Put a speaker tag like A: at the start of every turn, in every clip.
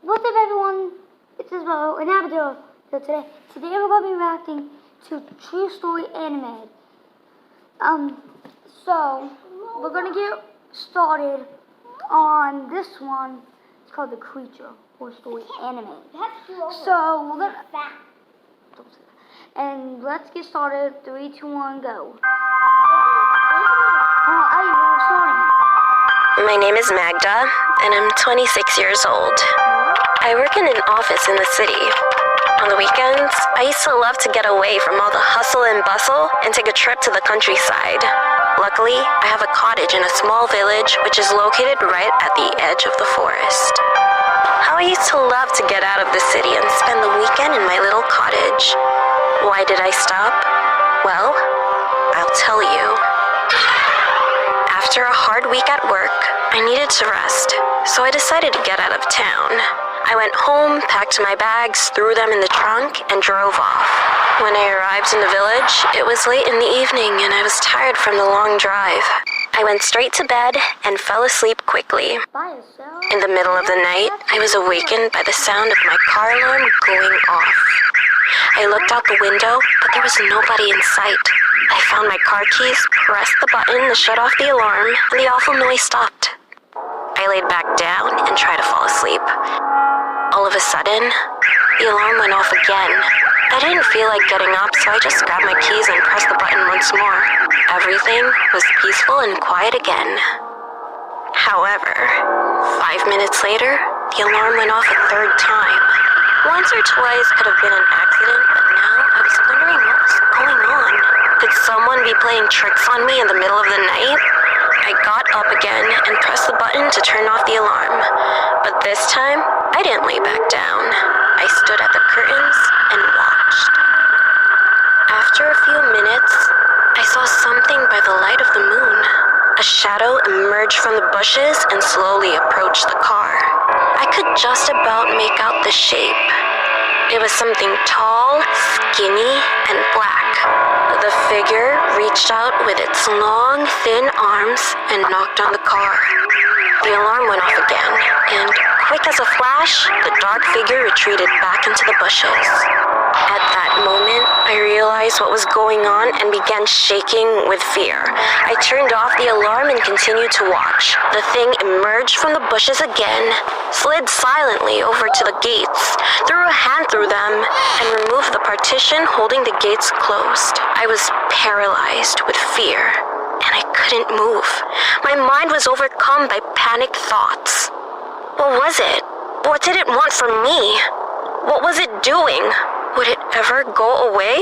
A: What's up, everyone? It's Isabel and Abigail. So today we're going to be reacting to True Story Anime. So we're going to get started on this one. It's called The Creature or Story Anime. So we're gonna and let's get started. 3, 2, 1, go.
B: My name is Magda, and I'm 26 years old. I work in an office in the city. On the weekends, I used to love to get away from all the hustle and bustle and take a trip to the countryside. Luckily, I have a cottage in a small village which is located right at the edge of the forest. How I used to love to get out of the city and spend the weekend in my little cottage. Why did I stop? Well, I'll tell you. After a hard week at work, I needed to rest, so I decided to get out of town. I went home, packed my bags, threw them in the trunk, and drove off. When I arrived in the village, it was late in the evening and I was tired from the long drive. I went straight to bed and fell asleep quickly. In the middle of the night, I was awakened by the sound of my car alarm going off. I looked out the window, but there was nobody in sight. I found my car keys, pressed the button to shut off the alarm, and the awful noise stopped. I laid back down and tried to fall asleep. All of a sudden, the alarm went off again. I didn't feel like getting up, so I just grabbed my keys and pressed the button once more. Everything was peaceful and quiet again. However, 5 minutes later, the alarm went off a third time. Once or twice could have been an accident, but now I was wondering what was going on. Could someone be playing tricks on me in the middle of the night? I got up again and pressed the button to turn off the alarm. But this time, I didn't lay back down. I stood at the curtains and watched. After a few minutes, I saw something by the light of the moon. A shadow emerged from the bushes and slowly approached the car. I could just about make out the shape. It was something tall, skinny, and black. The figure reached out with its long, thin arms and knocked on the car. The alarm went off again, and quick as a flash, the dark figure retreated back into the bushes. At that moment, I realized what was going on and began shaking with fear. I turned off the alarm and continued to watch. The thing emerged from the bushes again, slid silently over to the gates, threw a hand through them, and removed the partition holding the gates closed. I was paralyzed with fear, and I couldn't move. My mind was overcome by panicked thoughts. What was it? What did it want from me? What was it doing? Would it ever go away?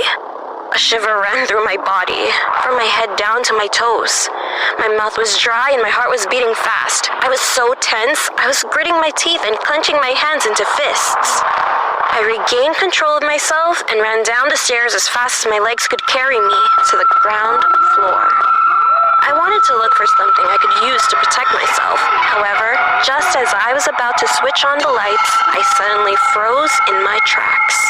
B: A shiver ran through my body, from my head down to my toes. My mouth was dry and my heart was beating fast. I was so tense, I was gritting my teeth and clenching my hands into fists. I regained control of myself and ran down the stairs as fast as my legs could carry me to the ground floor. I wanted to look for something I could use to protect myself. However, just as I was about to switch on the lights, I suddenly froze in my tracks.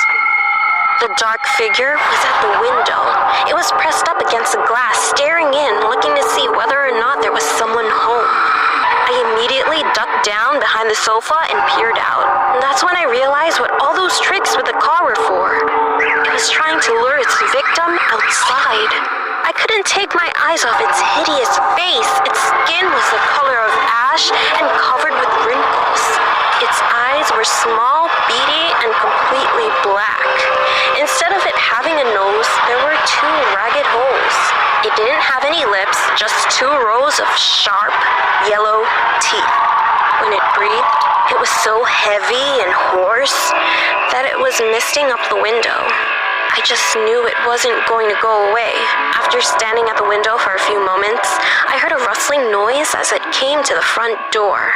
B: The dark figure was at the window. It was pressed up against the glass, staring in, looking to see whether or not there was someone home. I immediately ducked down behind the sofa and peered out. And that's when I realized what all those tricks with the car were for. It was trying to lure its victim outside. I couldn't take my eyes off its hideous face. Its skin was the color of ash and covered with wrinkles. Its eyes were small, beady, and completely black. Instead of it having a nose, there were 2 ragged holes. It didn't have any lips, just 2 rows of sharp, yellow teeth. When it breathed, it was so heavy and hoarse that it was misting up the window. I just knew it wasn't going to go away. After standing at the window for a few moments, I heard a rustling noise as it came to the front door.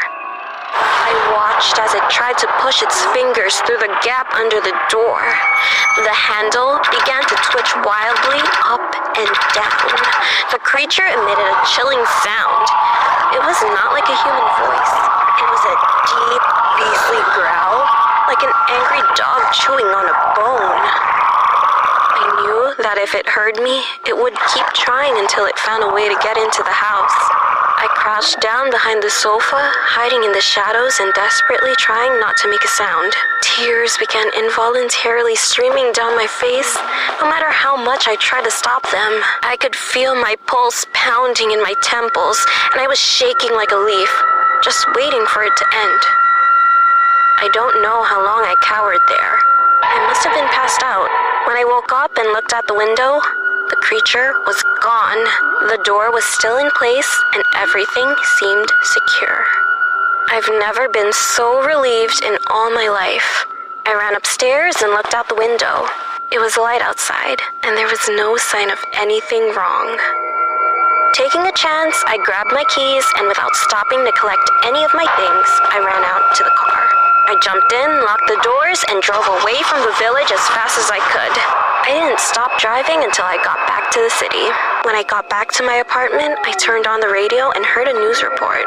B: I watched as it tried to push its fingers through the gap under the door. The handle began to twitch wildly up and down. The creature emitted a chilling sound. It was not like a human voice. It was a deep, beastly growl, like an angry dog chewing on a bone. I knew that if it heard me, it would keep trying until it found a way to get into the house. I I crouched down behind the sofa, hiding in the shadows and desperately trying not to make a sound. Tears began involuntarily streaming down my face, no matter how much I tried to stop them. I could feel my pulse pounding in my temples, and I was shaking like a leaf, just waiting for it to end. I don't know how long I cowered there. I must have been passed out. When I woke up and looked out the window, the creature was gone. The door was still in place, and everything seemed secure. I've never been so relieved in all my life. I ran upstairs and looked out the window. It was light outside, and there was no sign of anything wrong. Taking a chance, I grabbed my keys, and without stopping to collect any of my things, I ran out to the car. I jumped in, locked the doors, and drove away from the village as fast as I could. I didn't stop driving until I got back to the city. When I got back to my apartment, I turned on the radio and heard a news report.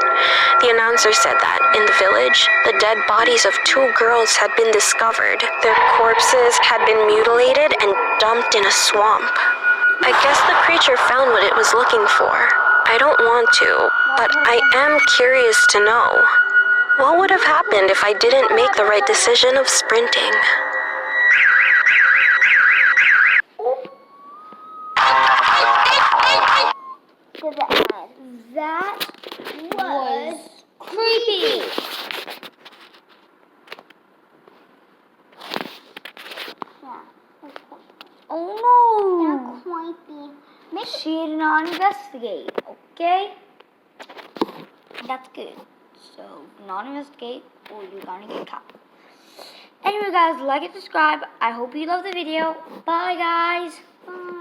B: The announcer said that, in the village, the dead bodies of 2 girls had been discovered. Their corpses had been mutilated and dumped in a swamp. I guess the creature found what it was looking for. I don't want to, but I am curious to know. What would have happened if I didn't make the right decision of sprinting?
A: That was creepy. Oh no! Creepy. She did not investigate, okay? That's good. So, not investigate or you're gonna get caught. Anyway guys, like and subscribe. I hope you love the video. Bye guys. Bye.